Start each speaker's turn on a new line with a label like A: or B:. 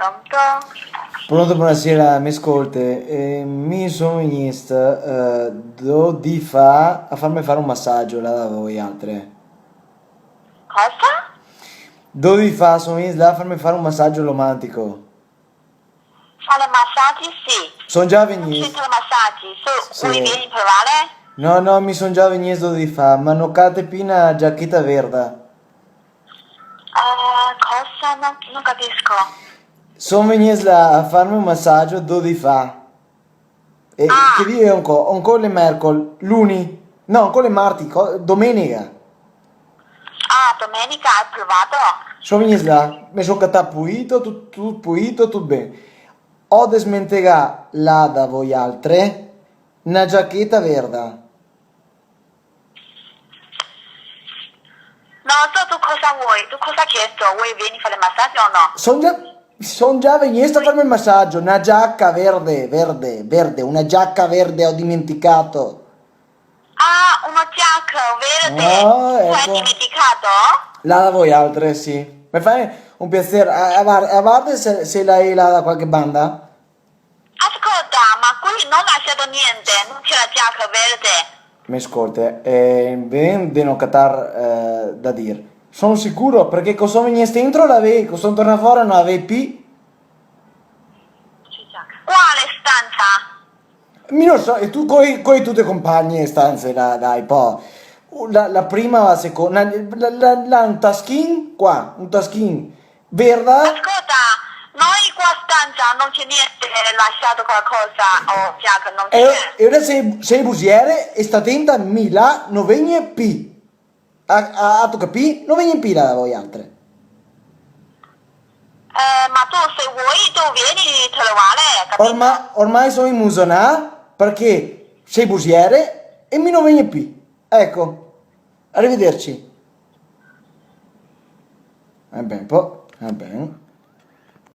A: Pronto?
B: Pronto, buonasera, mi ascolti. Mi sono venuto 2 giorni fa a farmi fare un massaggio là da voi altre.
A: Cosa?
B: 2 giorni fa sono venuto là a farmi fare un massaggio romantico.
A: Fare massaggi? Sì.
B: Sono già
A: Non
B: venuto.
A: c'entra massaggi. Vuoi
B: Sì.
A: vieni a provare?
B: No, no, mi sono già venuto 2 giorni fa. Mi hanno una giacchetta verde.
A: Cosa? Non capisco.
B: Sono venuto là a farmi un massaggio 2 giorni fa. E che
A: Ah,
B: dia è un co' le mercoledì, luni? No, un co' le martedì, domenica.
A: domenica hai provato?
B: Sono venuto là, mi sono cattato pulito, tutto bene. Ho desmentegato là da voi altre una giacchetta verde.
A: Non so tu cosa vuoi. Tu cosa hai chiesto? Vuoi vieni a fare massaggio o no?
B: Sono già venuto a farmi il massaggio, una giacca verde, una giacca verde ho dimenticato.
A: Uno giacca verde.
B: Ah,
A: Tu hai
B: ecco.
A: dimenticato?
B: Là da voi altre, sì. Mi fai un piacere. A parte se lei là da qualche banda?
A: Ascolta, ma qui non ho lasciato niente. Non c'è la giacca verde.
B: Mi ascolti, ben di non catar da dire. Sono sicuro perché cosa venuto dentro l'avevi, cosa torna fuori non avevi più.
A: Quale stanza?
B: Mi non so, e tu coi tutte compagne e stanze là, dai, po'. La prima, la seconda, un taschin qua, un taschin verde.
A: Ascolta, noi qua stanza non c'è niente lasciato qualcosa o giacca, non c'è.
B: E ora sei busiere e sta attenta, mi là, non viene più. A tu capì? Non viene più là da voi altre.
A: Ma tu se vuoi tu vieni trovare, capito?
B: Ormai sono in musona perché sei busiere e mi non viene più. Ecco, arrivederci. Va bene, va bene.